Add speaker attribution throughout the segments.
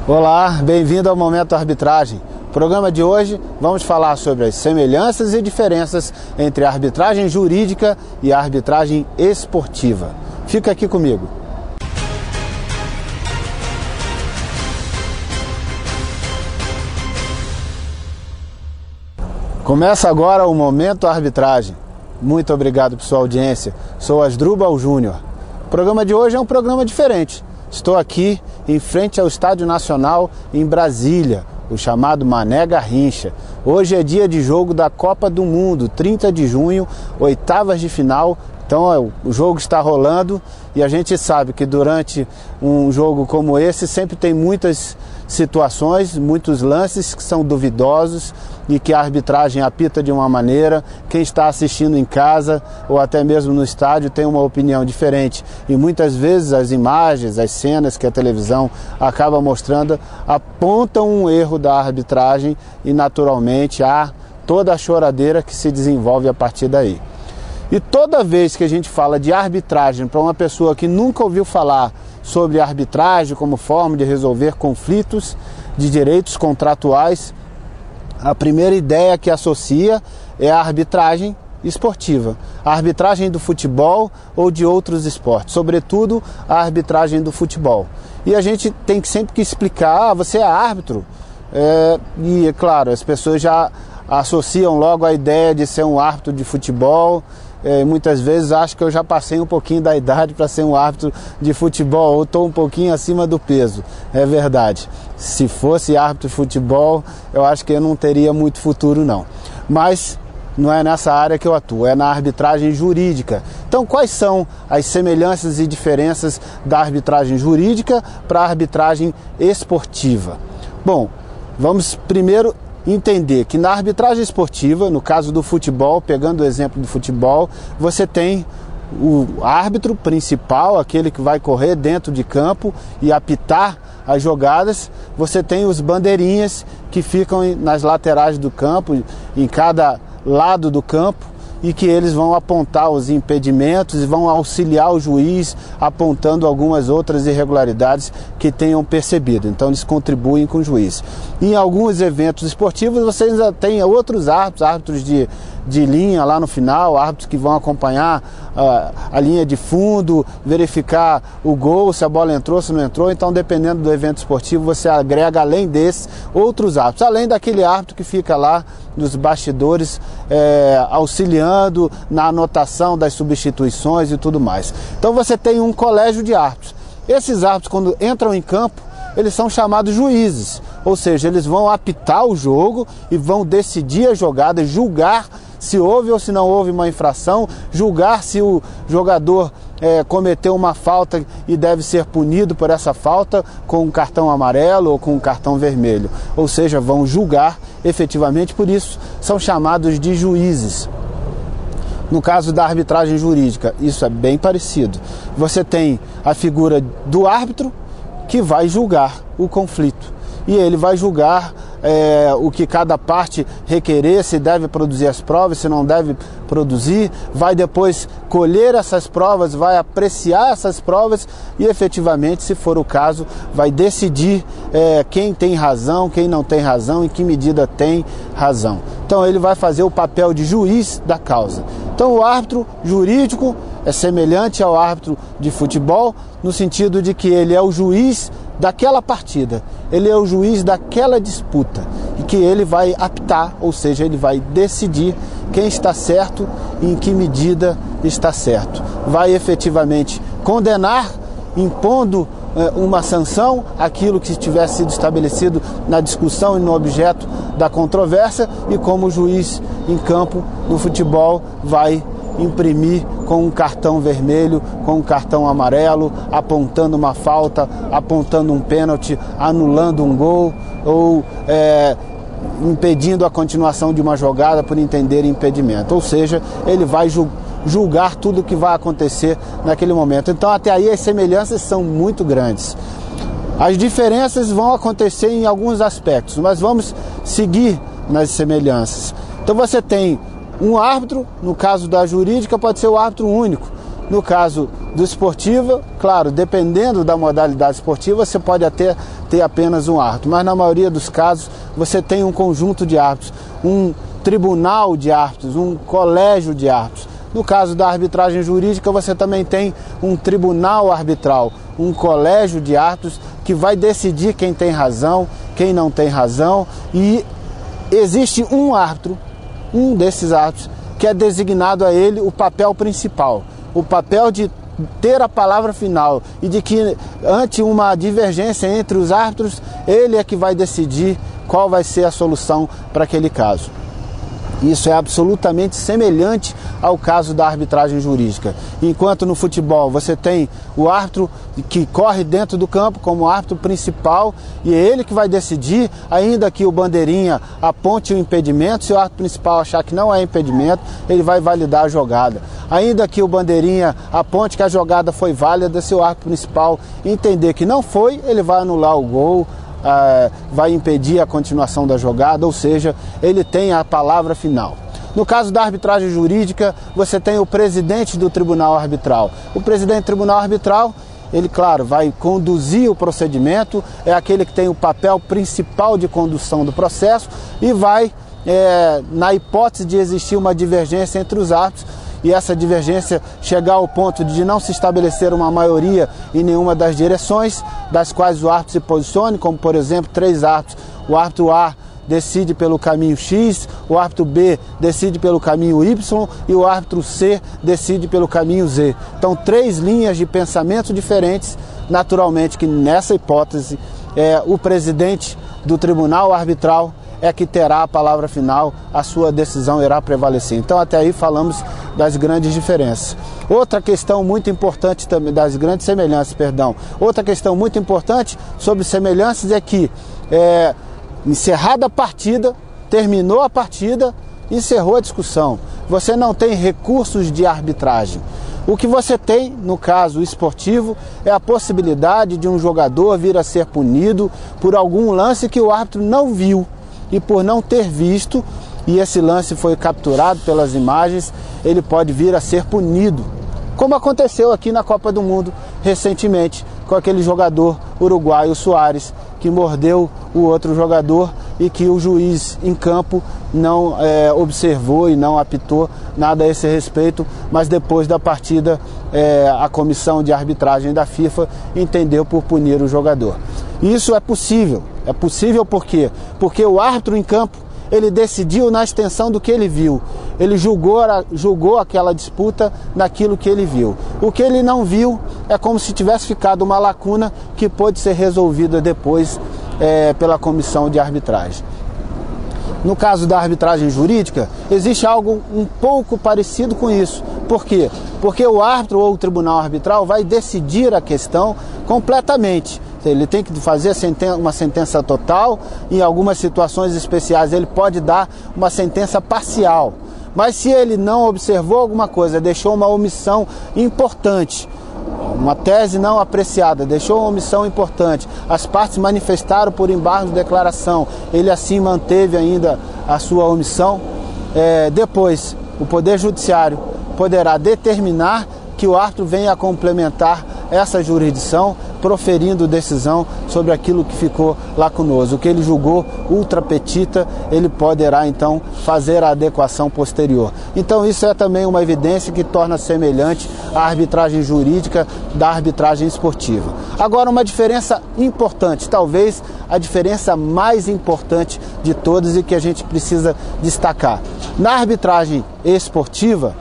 Speaker 1: Olá, bem-vindo ao Momento Arbitragem. No programa de hoje vamos falar sobre as semelhanças e diferenças entre a arbitragem jurídica e a arbitragem esportiva. Fica aqui comigo. Começa agora o Momento Arbitragem. Muito obrigado por sua audiência. Sou Asdrubal Júnior. O programa de hoje é um programa diferente. Estou aqui em frente ao Estádio Nacional em Brasília, o chamado Mané Garrincha. Hoje é dia de jogo da Copa do Mundo, 30 de junho, oitavas de final. Então o jogo está rolando e a gente sabe que durante um jogo como esse sempre tem muitas situações, muitos lances que são duvidosos e que a arbitragem apita de uma maneira, quem está assistindo em casa ou até mesmo no estádio tem uma opinião diferente. E muitas vezes as imagens, as cenas que a televisão acaba mostrando apontam um erro da arbitragem e naturalmente há toda a choradeira que se desenvolve a partir daí. E toda vez que a gente fala de arbitragem para uma pessoa que nunca ouviu falar sobre arbitragem como forma de resolver conflitos de direitos contratuais, a primeira ideia que associa é a arbitragem esportiva, a arbitragem do futebol ou de outros esportes, sobretudo a arbitragem do futebol. E a gente tem que sempre que explicar, você é árbitro? E é claro, as pessoas já associam logo a ideia de ser um árbitro de futebol. Muitas vezes acho que eu já passei um pouquinho da idade para ser um árbitro de futebol, ou estou um pouquinho acima do peso. É verdade. Se fosse árbitro de futebol, eu acho que eu não teria muito futuro não. Mas não é nessa área que eu atuo, é na arbitragem jurídica. Então quais são as semelhanças e diferenças da arbitragem jurídica para a arbitragem esportiva? Bom, vamos primeiro entender que na arbitragem esportiva, no caso do futebol, pegando o exemplo do futebol, você tem o árbitro principal, aquele que vai correr dentro de campo e apitar as jogadas. Você tem os bandeirinhas que ficam nas laterais do campo, em cada lado do campo, e que eles vão apontar os impedimentos e vão auxiliar o juiz apontando algumas outras irregularidades que tenham percebido. Então eles contribuem com o juiz. Em alguns eventos esportivos você ainda tem outros árbitros de linha lá no final, árbitros que vão acompanhar a linha de fundo, verificar o gol, se a bola entrou, se não entrou. Então, dependendo do evento esportivo, você agrega, além desses, outros árbitros, além daquele árbitro que fica lá nos bastidores auxiliando na anotação das substituições e tudo mais. Então você tem um colégio de árbitros. Esses árbitros, quando entram em campo, eles são chamados juízes, ou seja, eles vão apitar o jogo e vão decidir a jogada, julgar se houve ou se não houve uma infração, julgar se o jogador cometeu uma falta e deve ser punido por essa falta com um cartão amarelo ou com um cartão vermelho. Ou seja, vão julgar efetivamente, por isso são chamados de juízes. No caso da arbitragem jurídica, isso é bem parecido. Você tem a figura do árbitro que vai julgar o conflito. E ele vai julgar o que cada parte requerer, se deve produzir as provas, se não deve produzir, vai depois colher essas provas, vai apreciar essas provas e efetivamente, se for o caso, vai decidir quem tem razão, quem não tem razão, em que medida tem razão. Então ele vai fazer o papel de juiz da causa. Então o árbitro jurídico é semelhante ao árbitro de futebol, no sentido de que ele é o juiz daquela partida, ele é o juiz daquela disputa e que ele vai apitar, ou seja, ele vai decidir quem está certo e em que medida está certo. Vai efetivamente condenar, impondo uma sanção, aquilo que tivesse sido estabelecido na discussão e no objeto da controvérsia, e como juiz em campo no futebol vai imprimir com um cartão vermelho, com um cartão amarelo, apontando uma falta, apontando um pênalti, anulando um gol ou impedindo a continuação de uma jogada por entender impedimento. Ou seja, ele vai julgar tudo o que vai acontecer naquele momento. Então até aí as semelhanças são muito grandes. As diferenças vão acontecer em alguns aspectos, mas vamos seguir nas semelhanças. Então você tem um árbitro, no caso da jurídica pode ser o árbitro único, No caso do esportivo, claro, dependendo da modalidade esportiva, você pode até ter apenas um árbitro, mas na maioria dos casos você tem um conjunto de árbitros, um tribunal de árbitros, um colégio de árbitros. No caso da arbitragem jurídica, você também tem um tribunal arbitral, um colégio de árbitros que vai decidir quem tem razão, quem não tem razão, e existe um árbitro, um desses árbitros, que é designado a ele o papel principal, o papel de ter a palavra final e de que, ante uma divergência entre os árbitros, ele é que vai decidir qual vai ser a solução para aquele caso. Isso é absolutamente semelhante ao caso da arbitragem jurídica. Enquanto no futebol você tem o árbitro que corre dentro do campo como árbitro principal e é ele que vai decidir, ainda que o bandeirinha aponte o impedimento, se o árbitro principal achar que não é impedimento, ele vai validar a jogada. Ainda que o bandeirinha aponte que a jogada foi válida, se o árbitro principal entender que não foi, ele vai anular o gol, vai impedir a continuação da jogada, ou seja, ele tem a palavra final. No caso da arbitragem jurídica, você tem o presidente do tribunal arbitral. O presidente do tribunal arbitral, ele, claro, vai conduzir o procedimento, é aquele que tem o papel principal de condução do processo e vai, na hipótese de existir uma divergência entre os árbitros, e essa divergência chegar ao ponto de não se estabelecer uma maioria em nenhuma das direções das quais o árbitro se posicione, como por exemplo 3 árbitros, o árbitro A decide pelo caminho X, o árbitro B decide pelo caminho Y e o árbitro C decide pelo caminho Z. Então 3 linhas de pensamento diferentes, naturalmente que nessa hipótese o presidente do tribunal arbitral é que terá a palavra final, a sua decisão irá prevalecer. Então até aí falamos das grandes diferenças. Outra questão muito importante também, das grandes semelhanças, perdão. Outra questão muito importante sobre semelhanças é que encerrada a partida, terminou a partida, encerrou a discussão. Você não tem recursos de arbitragem. O que você tem, no caso esportivo, é a possibilidade de um jogador vir a ser punido por algum lance que o árbitro não viu. E por não ter visto, e esse lance foi capturado pelas imagens, ele pode vir a ser punido. Como aconteceu aqui na Copa do Mundo recentemente, com aquele jogador uruguaio Suárez, que mordeu o outro jogador e que o juiz em campo não observou e não apitou nada a esse respeito, mas depois da partida a comissão de arbitragem da FIFA entendeu por punir o jogador. Isso é possível por quê? Porque o árbitro em campo, ele decidiu na extensão do que ele viu. Ele julgou aquela disputa naquilo que ele viu. O que ele não viu é como se tivesse ficado uma lacuna que pôde ser resolvida depois pela comissão de arbitragem. No caso da arbitragem jurídica, existe algo um pouco parecido com isso. Por quê? Porque o árbitro ou o tribunal arbitral vai decidir a questão completamente. Ele tem que fazer uma sentença total, em algumas situações especiais ele pode dar uma sentença parcial. Mas se ele não observou alguma coisa, deixou uma omissão importante, uma tese não apreciada, deixou uma omissão importante, as partes manifestaram por embargo de declaração, ele assim manteve ainda a sua omissão, depois o Poder Judiciário poderá determinar que o árbitro venha a complementar essa jurisdição, proferindo decisão sobre aquilo que ficou lacunoso. O que ele julgou ultra petita, ele poderá então fazer a adequação posterior. Então isso é também uma evidência que torna semelhante a arbitragem jurídica da arbitragem esportiva. Agora, uma diferença importante, talvez a diferença mais importante de todas e que a gente precisa destacar. Na arbitragem esportiva,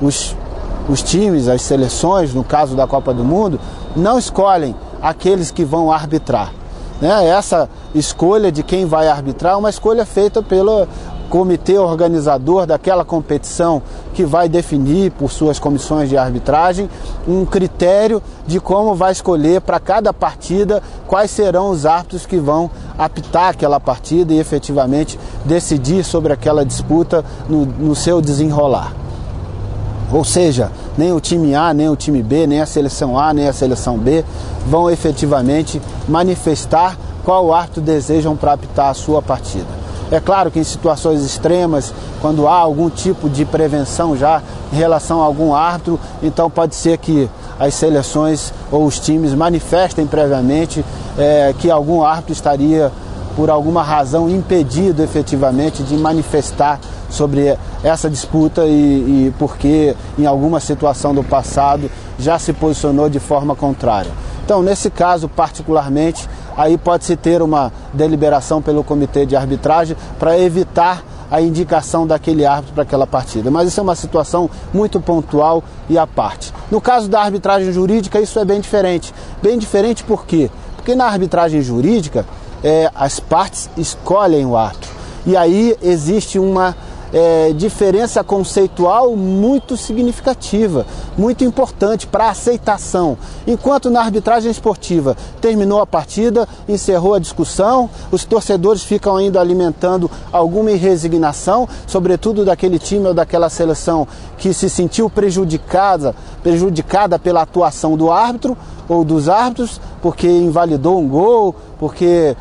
Speaker 1: os times, as seleções, no caso da Copa do Mundo, não escolhem aqueles que vão arbitrar. Essa escolha de quem vai arbitrar é uma escolha feita pelo comitê organizador daquela competição, que vai definir por suas comissões de arbitragem um critério de como vai escolher para cada partida quais serão os árbitros que vão apitar aquela partida e efetivamente decidir sobre aquela disputa no seu desenrolar. Ou seja, nem o time A, nem o time B, nem a seleção A, nem a seleção B vão efetivamente manifestar qual árbitro desejam para apitar a sua partida. É claro que em situações extremas, quando há algum tipo de prevenção já em relação a algum árbitro, então pode ser que as seleções ou os times manifestem previamente que algum árbitro estaria, por alguma razão, impedido efetivamente de manifestar sobre essa disputa e porque em alguma situação do passado já se posicionou de forma contrária. Então, nesse caso particularmente, aí pode-se ter uma deliberação pelo comitê de arbitragem para evitar a indicação daquele árbitro para aquela partida. Mas isso é uma situação muito pontual e à parte. No caso da arbitragem jurídica, isso é bem diferente. Bem diferente por quê? Porque na arbitragem jurídica, as partes escolhem o árbitro. E aí existe uma diferença conceitual muito significativa, muito importante para a aceitação. Enquanto na arbitragem esportiva terminou a partida, encerrou a discussão, os torcedores ficam ainda alimentando alguma resignação, sobretudo daquele time ou daquela seleção que se sentiu prejudicada pela atuação do árbitro ou dos árbitros, porque invalidou um gol, porque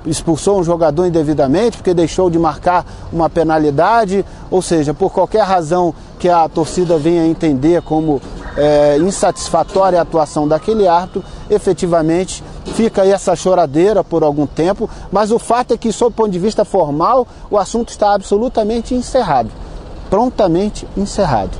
Speaker 1: expulsou um jogador indevidamente, porque deixou de marcar uma penalidade, ou seja, por qualquer razão que a torcida venha entender como insatisfatória a atuação daquele árbitro, efetivamente fica aí essa choradeira por algum tempo, mas o fato é que, sob o ponto de vista formal, o assunto está absolutamente encerrado, prontamente encerrado.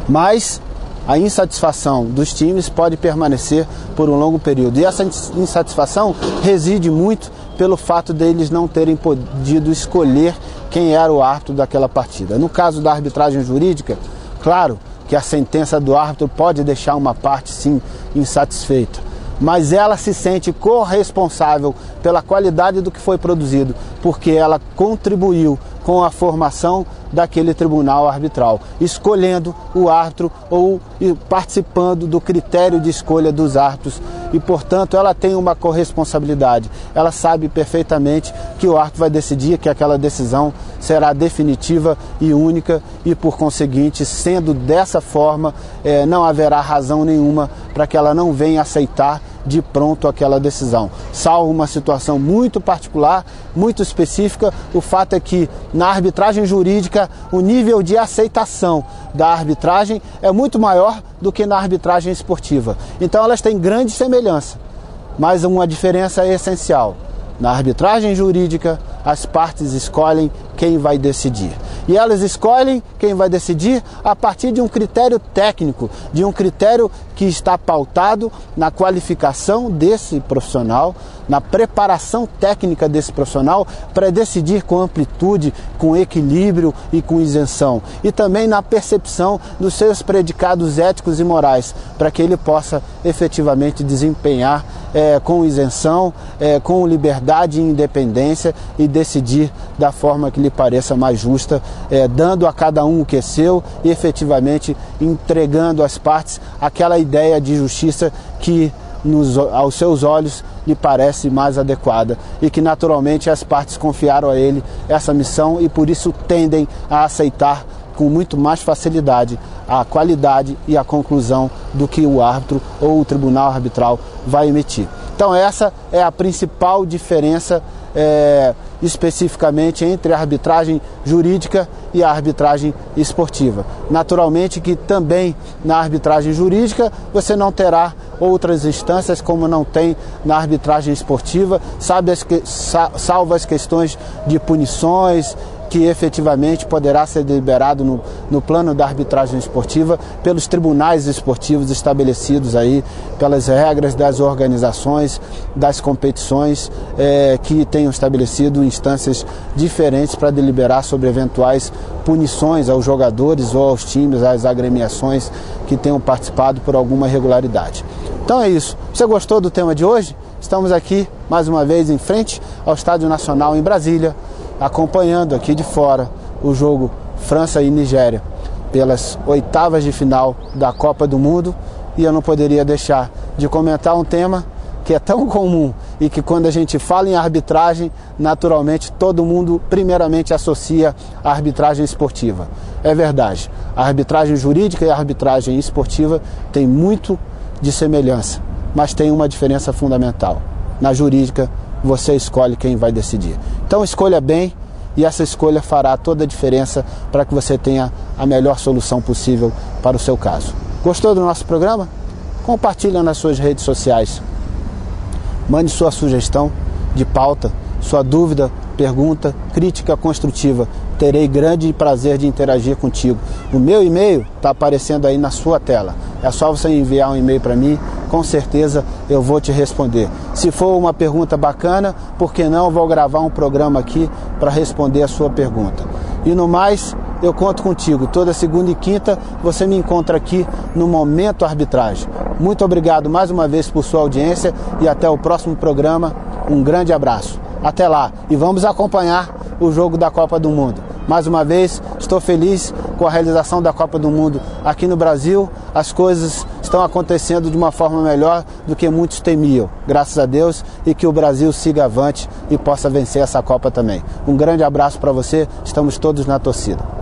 Speaker 1: Mas a insatisfação dos times pode permanecer por um longo período. E essa insatisfação reside muito pelo fato deles não terem podido escolher quem era o árbitro daquela partida. No caso da arbitragem jurídica, claro que a sentença do árbitro pode deixar uma parte, sim, insatisfeita, mas ela se sente corresponsável pela qualidade do que foi produzido, porque ela contribuiu com a formação daquele tribunal arbitral, escolhendo o árbitro ou participando do critério de escolha dos árbitros e, portanto, ela tem uma corresponsabilidade. Ela sabe perfeitamente que o árbitro vai decidir, que aquela decisão será definitiva e única e, por conseguinte, sendo dessa forma, não haverá razão nenhuma para que ela não venha aceitar de pronto aquela decisão. Salvo uma situação muito particular, muito específica, o fato é que na arbitragem jurídica o nível de aceitação da arbitragem é muito maior do que na arbitragem esportiva. Então elas têm grande semelhança, mas uma diferença é essencial. Na arbitragem jurídica, as partes escolhem quem vai decidir. E elas escolhem quem vai decidir a partir de um critério técnico, de um critério que está pautado na qualificação desse profissional, na preparação técnica desse profissional para decidir com amplitude, com equilíbrio e com isenção. E também na percepção dos seus predicados éticos e morais, para que ele possa efetivamente desempenhar com isenção, com liberdade e independência e decidir da forma que lhe pareça mais justa, dando a cada um o que é seu e efetivamente entregando às partes aquela ideia de justiça que aos seus olhos lhe parece mais adequada e que naturalmente as partes confiaram a ele essa missão e por isso tendem a aceitar com muito mais facilidade a qualidade e a conclusão do que o árbitro ou o tribunal arbitral vai emitir. Então essa é a principal diferença especificamente entre a arbitragem jurídica e a arbitragem esportiva. Naturalmente que também na arbitragem jurídica você não terá outras instâncias como não tem na arbitragem esportiva, salvo as questões de punições, que efetivamente poderá ser deliberado no plano da arbitragem esportiva pelos tribunais esportivos estabelecidos aí, pelas regras das organizações, das competições que tenham estabelecido instâncias diferentes para deliberar sobre eventuais punições aos jogadores ou aos times, às agremiações que tenham participado por alguma irregularidade. Então é isso. Você gostou do tema de hoje? Estamos aqui mais uma vez em frente ao Estádio Nacional em Brasília, acompanhando aqui de fora o jogo França e Nigéria pelas oitavas de final da Copa do Mundo, e eu não poderia deixar de comentar um tema que é tão comum e que quando a gente fala em arbitragem, naturalmente todo mundo primeiramente associa a arbitragem esportiva. É verdade, a arbitragem jurídica e a arbitragem esportiva têm muito de semelhança, mas tem uma diferença fundamental. Na jurídica, você escolhe quem vai decidir. Então escolha bem, e essa escolha fará toda a diferença para que você tenha a melhor solução possível para o seu caso. Gostou do nosso programa? Compartilhe nas suas redes sociais. Mande sua sugestão de pauta, sua dúvida, pergunta, crítica construtiva. Terei grande prazer de interagir contigo. O meu e-mail está aparecendo aí na sua tela. É só você enviar um e-mail para mim, com certeza eu vou te responder. Se for uma pergunta bacana, por que não vou gravar um programa aqui para responder a sua pergunta. E no mais, eu conto contigo. Toda segunda e quinta você me encontra aqui no Momento Arbitragem. Muito obrigado mais uma vez por sua audiência e até o próximo programa. Um grande abraço. Até lá. E vamos acompanhar o jogo da Copa do Mundo. Mais uma vez, estou feliz com a realização da Copa do Mundo aqui no Brasil. As coisas estão acontecendo de uma forma melhor do que muitos temiam, graças a Deus, e que o Brasil siga avante e possa vencer essa Copa também. Um grande abraço para você, estamos todos na torcida.